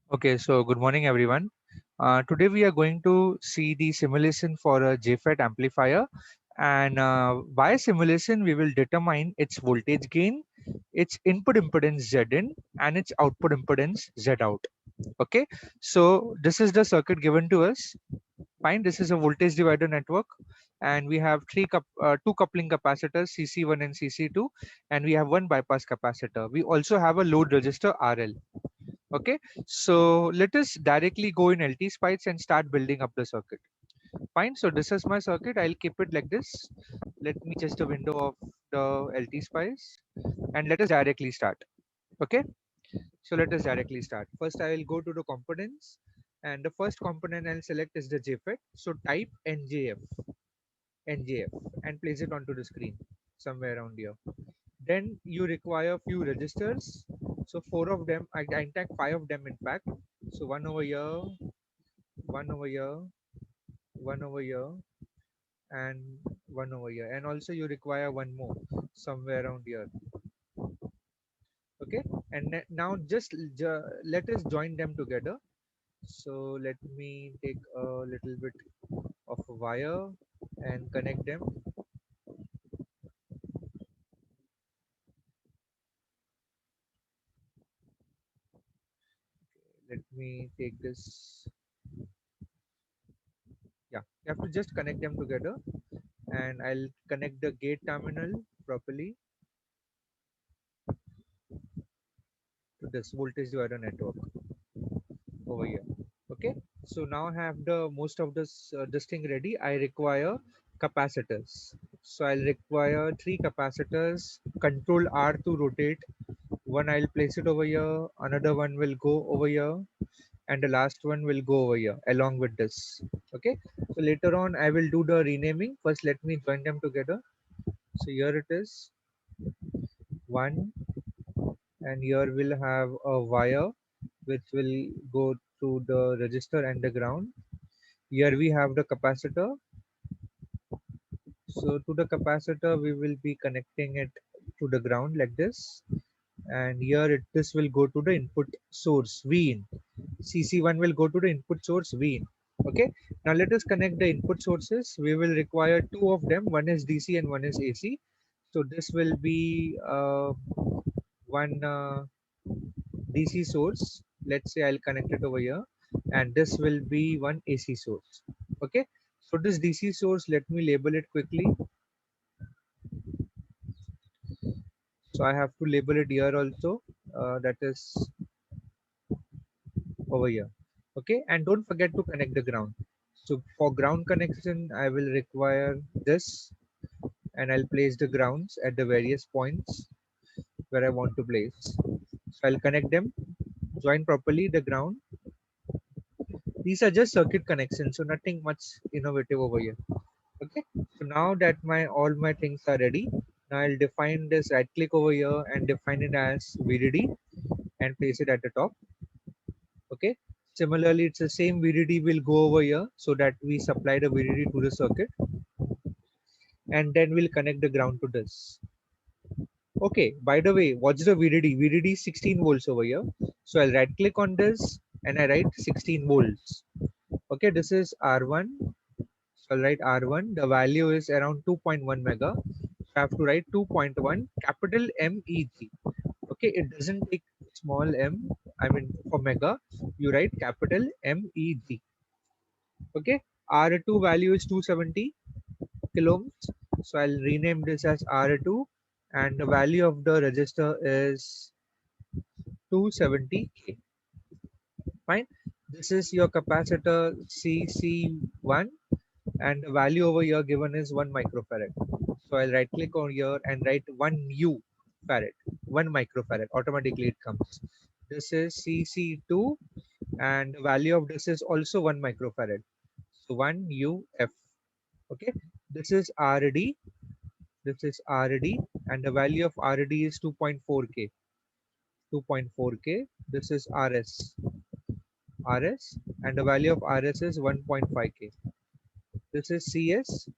Okay, so good morning, everyone. Today we are going to see the simulation for a JFET amplifier, and by simulation we will determine its voltage gain, its input impedance Zin, and its output impedance Zout. Okay, so this is the circuit given to us. Fine, this is a voltage divider network, and we have two coupling capacitors CC1 and CC2, and we have one bypass capacitor. We also have a load resistor RL. Okay, so let us directly go in LT Spice and start building up the circuit. Fine, so this is my circuit. I'll keep it like this. Let me just a window of the LT Spice and let us directly start. Okay, so let us directly start. First, I will go to the components, and the first component I'll select is the JFET. So type NJF, and place it onto the screen somewhere around here. Then you require few registers. So four of them, I take five of them in fact. So one over here, one over here, one over here, and one over here. And also you require one more somewhere around here. Okay. And now just let us join them together. So let me take a little bit of a wire and connect them. Let me take this. Yeah, you have to just connect them together, and I'll connect the gate terminal properly to this voltage divider network over here. Okay, so now I have the most of this thing ready. I require capacitors. So I'll require three capacitors. Control R to rotate. One I'll place it over here. Another one will go over here, and the last one will go over here along with this. Okay, so later on I will do the renaming. First, let me join them together. So here it is, one, and here we'll have a wire which will go to the register and the ground. Here we have the capacitor. So to the capacitor we will be connecting it to the ground like this, and here this will go to the input source V in. CC1 will go to the input source V in. Okay, now let us connect the input sources. We will require two of them. One is DC and one is AC. So this will be one DC source. Let's say I'll connect it over here, and this will be one AC source. Okay, so this DC source, let me label it quickly. So I have to label it here also. That is over here. Okay, and don't forget to connect the ground. So for ground connection, I will require this, and I'll place the grounds at the various points where I want to place. So I'll connect them, join properly the ground. These are just circuit connections, so nothing much innovative over here. Okay, so now that my all my things are ready, now I'll define this, right click over here and define it as VDD and place it at the top. Okay, similarly it's the same VDD will go over here so that we supply the VDD to the circuit, and then we'll connect the ground to this. Okay, by the way, what's the VDD? VDD is 16 volts over here. So I'll right click on this and I write 16 volts. Okay, this is R1. So I'll write R1. The value is around 2.1 mega. So I have to write 2.1 capital MEG. Okay, it doesn't take small m. I mean, for mega, you write capital MEG. Okay, R2 value is 270 kilo ohms. So I'll rename this as R2, and the value of the register is 270K. Fine. This is your capacitor CC1, and the value over here given is 1 microfarad. So I'll right click on here and write 1 U farad, 1 microfarad. Automatically it comes. This is CC2, and the value of this is also 1 microfarad. So 1 UF. Okay. This is RD. This is RD, and the value of RD is 2.4K. 2.4K. This is RS, and the value of RS is 1.5K. This is CS,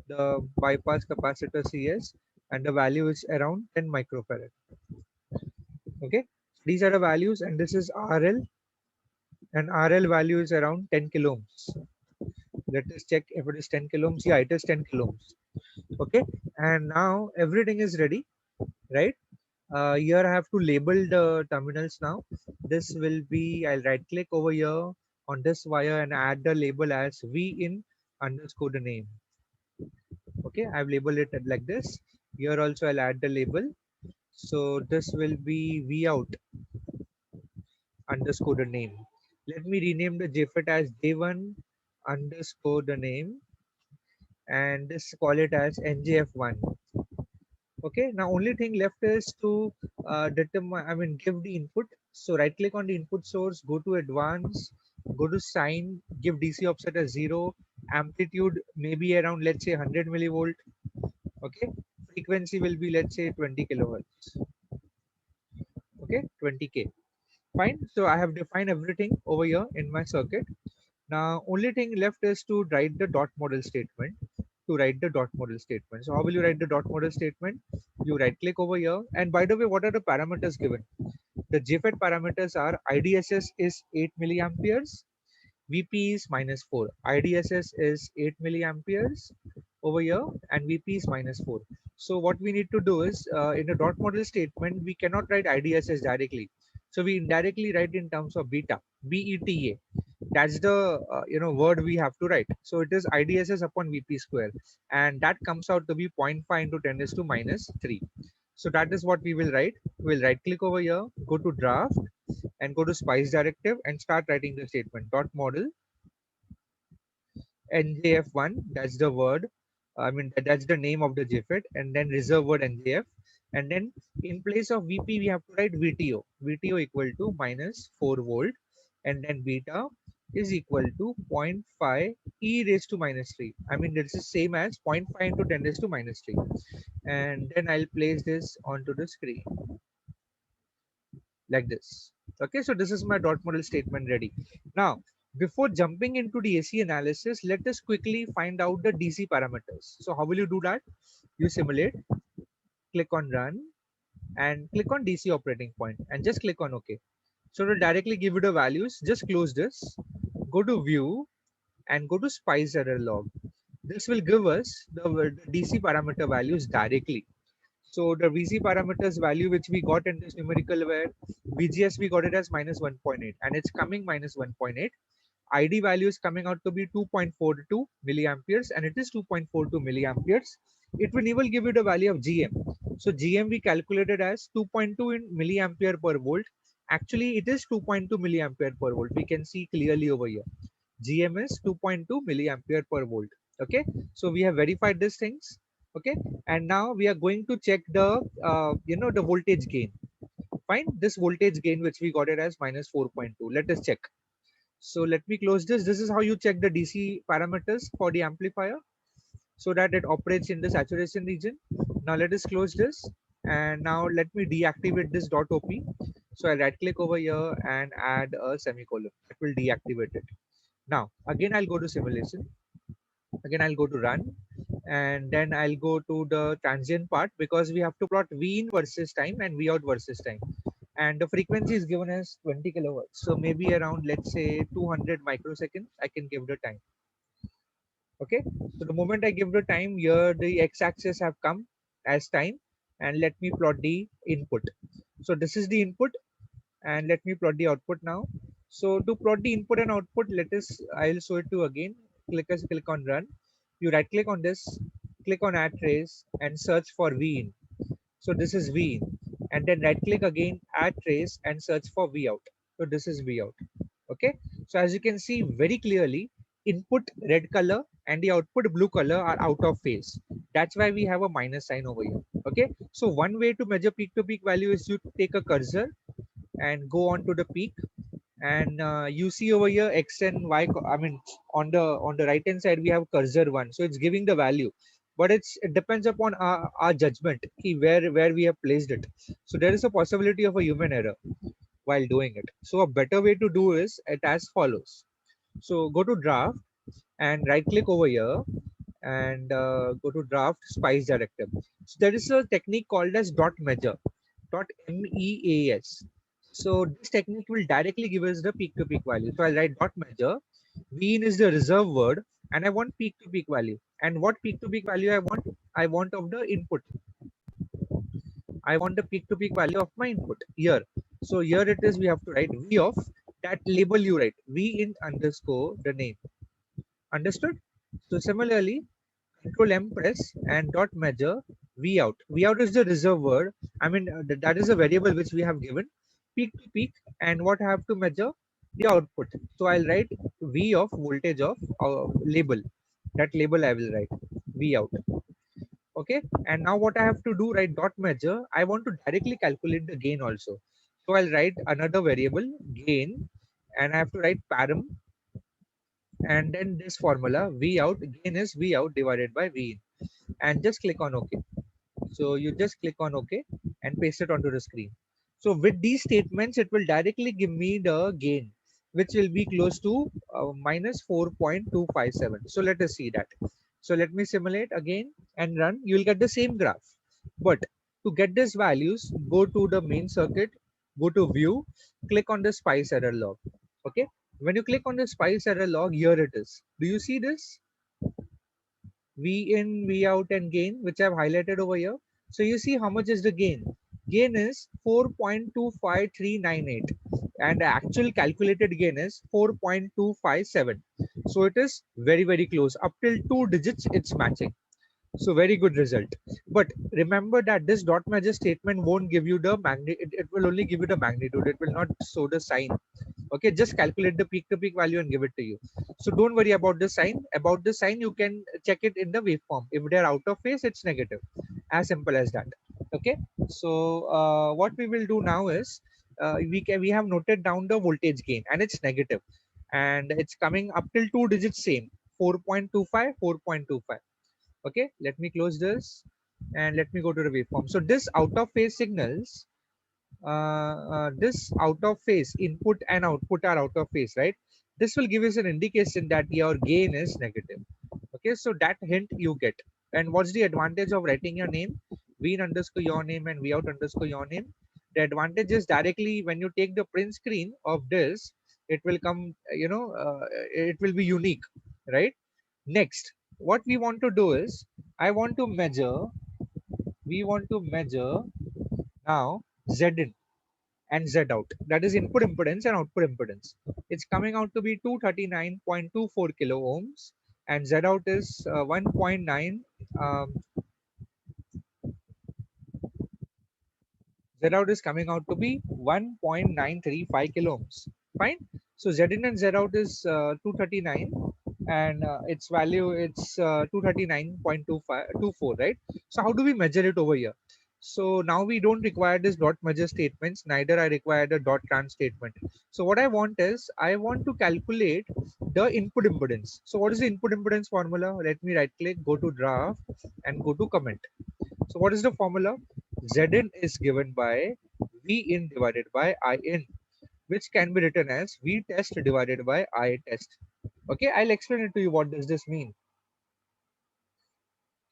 the bypass capacitor CS, and the value is around 10 microfarad. Okay, these are the values, and this is RL. and RL value is around 10 kilo ohms. Let us check if it is 10 kilo ohms. Yeah, it is 10 kilo ohms. Okay, and now everything is ready, right? Here I have to label the terminals now. This will be, I'll right click over here on this wire and add the label as V in underscore the name. Okay, I've labeled it like this. Here also I'll add the label. So this will be V out underscore the name. Let me rename the JFET as J1 underscore the name, and this call it as NJF1. Okay, now only thing left is to determine, I mean, give the input. So right click on the input source, go to advanced, go to sign, give DC offset as 0, amplitude maybe around, let's say, 100 millivolt. Okay, frequency will be, let's say, 20 kilohertz. Okay, 20k. Fine, so I have defined everything over here in my circuit. Now only thing left is to write the dot model statement. To write the dot model statement, so how will you write the dot model statement? You right click over here, and by the way, what are the parameters given? The JFET parameters are IDSS is 8 milliamperes, VP is -4. IDSS is 8 milliamperes over here, and VP is -4. So what we need to do is, in a dot model statement, we cannot write IDSS directly. So we indirectly write in terms of beta, BETA. That's the word we have to write. So it is IDSS upon VP square, and that comes out to be 0.5 into 10 is to -3. So that is what we will write. We'll right click over here, go to draft, and go to spice directive and start writing the statement. Dot model NJF1, that's the word. I mean, that's the name of the JFET, and then reserve word NJF. And then in place of VP, we have to write VTO. VTO equal to -4 volt, and then beta is equal to zero point 0.5 e raised to -3. I mean, this is same as 0.5 into 10 raised to -3. And then I'll place this onto the screen like this. Okay, so this is my dot model statement ready. Now, before jumping into the AC analysis, let us quickly find out the DC parameters. So how will you do that? You simulate, click on run, and click on DC operating point, and just click on OK. So to directly give you the values, just close this, go to view, and go to spice error log. This will give us the DC parameter values directly. So the VC parameters value which we got in this numerical where VGS we got it as -1.8, and it's coming -1.8. ID value is coming out to be 2.42 milliamperes, and it is 2.42 milliamperes. It will even give you the value of GM. So GM we calculated as 2.2 in milliampere per volt. Actually, it is 2.2 milliampere per volt. We can see clearly over here. GM is 2.2 milliampere per volt. Okay, so we have verified these things. Okay, and now we are going to check the the voltage gain. Fine, this voltage gain which we got it as -4.2. Let us check. So let me close this. This is how you check the DC parameters for the amplifier so that it operates in the saturation region. Now let us close this, and now let me deactivate this .op. So I right click over here and add a semicolon. It will deactivate it. Now again I'll go to simulation. Again I'll go to run, and then I'll go to the transient part because we have to plot V in versus time and V out versus time. And the frequency is given as 20 kilohertz. So maybe around, let's say, 200 microseconds, I can give the time. Okay. So the moment I give the time, here the x-axis have come as time, and let me plot the input. So this is the input, and let me plot the output now. So to plot the input and output, I'll show it to you again. Click on run. You right click on this, click on add trace, and search for V in. So this is V in, and then right click again, add trace, and search for V out. So this is V out. Okay, so as you can see very clearly, input red color and the output blue color are out of phase. That's why we have a minus sign over here. Okay, so one way to measure peak to peak value is you take a cursor and go on to the peak, and you see over here x and y. I mean, on the right hand side we have cursor one, so it's giving the value, but it depends upon our judgment where we have placed it. So there is a possibility of a human error while doing it. So a better way to do is it as follows. So go to draft and right click over here, and go to draft spice directive. So there is a technique called as dot measure, dot MEAS. So this technique will directly give us the peak to peak value. So I'll write dot measure. V in is the reserve word, and I want peak to peak value. And what peak to peak value I want? I want of the input. I want the peak to peak value of my input here. So here it is. We have to write V of that label you write V in underscore the name. Understood? So similarly, Control M press and dot measure V out. V out is the reserve word. I mean, that is a variable which we have given peak to peak, and what I have to measure the output. So I'll write V of voltage of label. That label I will write V out. Okay. And now what I have to do, write dot measure. I want to directly calculate the gain also. So I'll write another variable gain, and I have to write param, and then this formula V out gain is V out divided by V in, and just click on OK. So you just click on OK and paste it onto the screen. So with these statements, it will directly give me the gain, which will be close to minus 4.257. So let us see that. So let me simulate again and run. You will get the same graph. But to get these values, go to the main circuit, go to view, click on the spice error log. Okay. When you click on the spice error log, here it is. Do you see this? V in, V out, and gain, which I've highlighted over here. So you see how much is the gain? Gain is 4.25398, and the actual calculated gain is 4.257. So it is very, very close. Up till 2 digits, it's matching. So very good result. But remember that this dot measure statement won't give you the magnitude. It will only give you the magnitude. It will not show the sign. Okay, just calculate the peak to peak value and give it to you. So don't worry about the sign. About the sign, you can check it in the waveform. If they are out of phase, it's negative. As simple as that. Okay. So what we will do now is we have noted down the voltage gain, and it's negative, and it's coming up till 2 digits same, 4.25, 4.25. Okay, let me close this and let me go to the waveform. So this out of phase signals, this out of phase input and output are out of phase, right? This will give us an indication that your gain is negative. Okay, so that hint you get. And what's the advantage of writing your name? V in underscore your name and V out underscore your name. The advantage is directly when you take the print screen of this, it will come, it will be unique, right? Next, what we want to do is, we want to measure now Z in and Z out. That is input impedance and output impedance. It's coming out to be 239.24 kilo ohms, and Z out is 1.9. Um, Z out is coming out to be 1.935 kilo ohms. Fine. So Z in and Z out is 239, and its value it's 239.24, right? So how do we measure it over here? So now we don't require this dot measure statements, neither I require the dot trans statement. So what I want is, I want to calculate the input impedance. So what is the input impedance formula? Let me right click, go to draft, and go to comment. So what is the formula? Zin is given by V in divided by I in, which can be written as V test divided by I test. Okay, I'll explain it to you. What does this mean?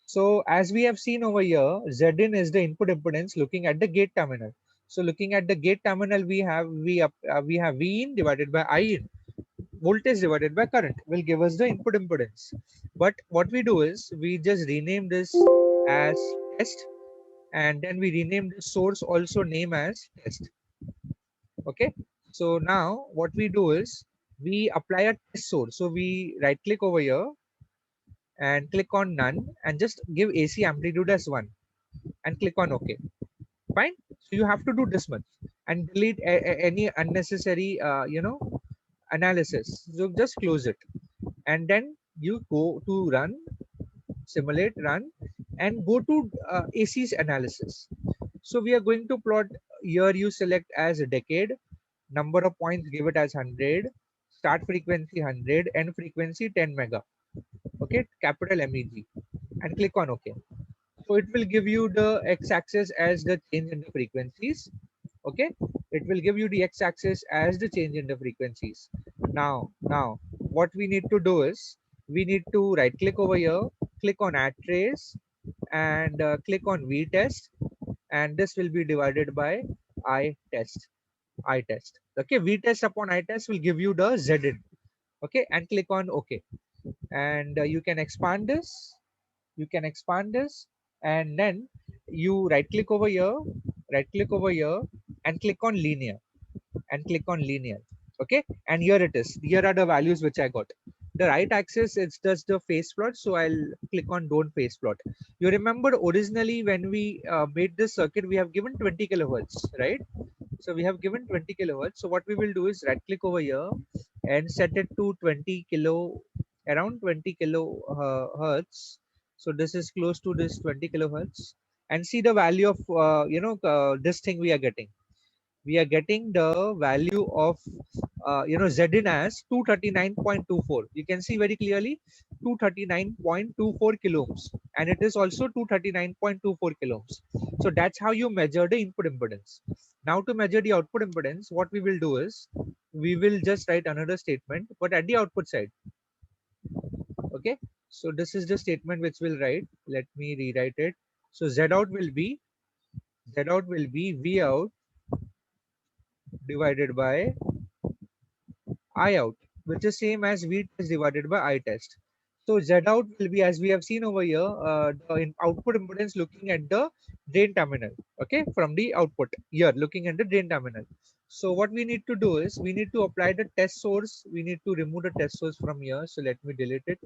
So as we have seen over here, Zin is the input impedance looking at the gate terminal. So looking at the gate terminal, we have V in divided by I in. Voltage divided by current will give us the input impedance. But what we do is, we just rename this as test, and then we rename the source also name as test. Okay. So now what we do is, we apply a test source. So we right click over here and click on none, and just give AC amplitude as 1 and click on OK. Fine. So you have to do this much and delete any unnecessary analysis. So just close it, and then you go to run, simulate, run, and go to AC's analysis. So we are going to plot here. You select as a decade, number of points, give it as 100, start frequency 100, end frequency 10 mega. Okay, capital MEG, and click on OK. So it will give you the x-axis as the change in the frequencies. Okay, it will give you the x-axis as the change in the frequencies. Now what we need to do is, we need to right click over here, click on add trace, and click on V test, and this will be divided by I test. I test. Okay, V test upon I test will give you the Z in. Okay, and click on OK. And you can expand this. You can expand this, and then you right click over here, right click over here, and click on linear, and click on linear. Okay, and here it is. Here are the values which I got. The right axis it's just the phase plot, so I'll click on don't phase plot. You remember originally when we made this circuit, we have given 20 kilohertz, right? So we have given 20 kilohertz. So what we will do is right click over here and set it to 20 kilo, around 20 kilohertz. So this is close to this 20 kilohertz, and see the value of this thing we are getting. We are getting the value of Zin as 239.24. You can see very clearly 239.24 kilo ohms, and it is also 239.24 kilo ohms. So that's how you measure the input impedance. Now to measure the output impedance, what we will do is we will just write another statement, but at the output side. Okay, so this is the statement which we'll write. Let me rewrite it. So Z out will be V out divided by I out, which is same as V test divided by I test. So Z out will be, as we have seen over here, the output impedance looking at the drain terminal. Okay, from the output here, looking at the drain terminal. So what we need to do is we need to apply the test source. We need to remove the test source from here. So let me delete it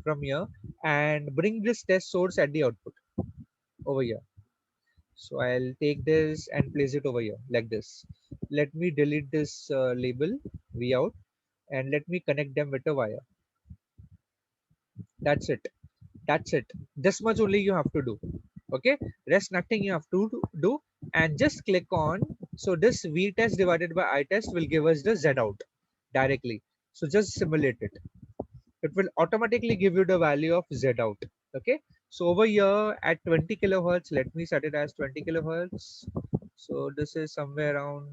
from here and bring this test source at the output over here. So I'll take this and place it over here like this. Let me delete this label V out, and let me connect them with a wire. That's it. That's it. This much only you have to do. Okay, rest nothing you have to do, and just click on. So this V test divided by I test will give us the Z out directly. So just simulate it. It will automatically give you the value of Z out. Okay, so over here at 20 kilohertz, let me set it as 20 kilohertz. So this is somewhere around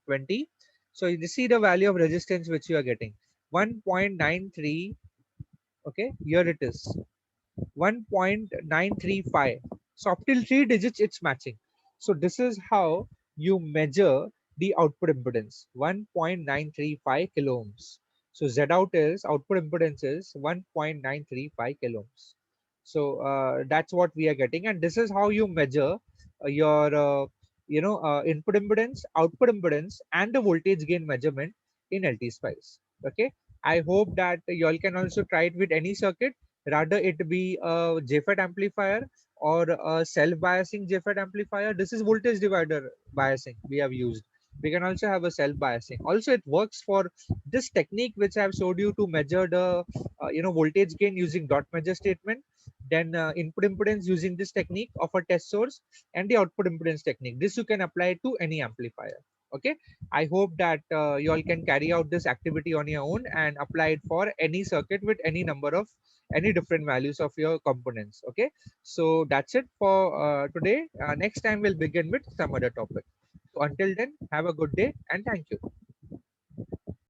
20. So you see the value of resistance which you are getting, 1.93. Okay, here it is, 1.935. So up till 3 digits it's matching. So this is how you measure the output impedance, 1.935 kilo ohms. So Z out is output impedance is 1.935 kilo ohms. So that's what we are getting, and this is how you measure your input impedance, output impedance, and the voltage gain measurement in LT Spice. Okay, I hope that you all can also try it with any circuit, rather it be a JFET amplifier or a self-biasing JFET amplifier. This is voltage divider biasing we have used. We can also have a self-biasing. Also, it works for this technique which I have showed you to measure the voltage gain using dot measure statement. Then input impedance using this technique of a test source, and the output impedance technique. This you can apply to any amplifier. Okay, I hope that you all can carry out this activity on your own and apply it for any circuit with any number of any different values of your components. Okay, so that's it for today. Next time we'll begin with some other topic. So until then, have a good day and thank you.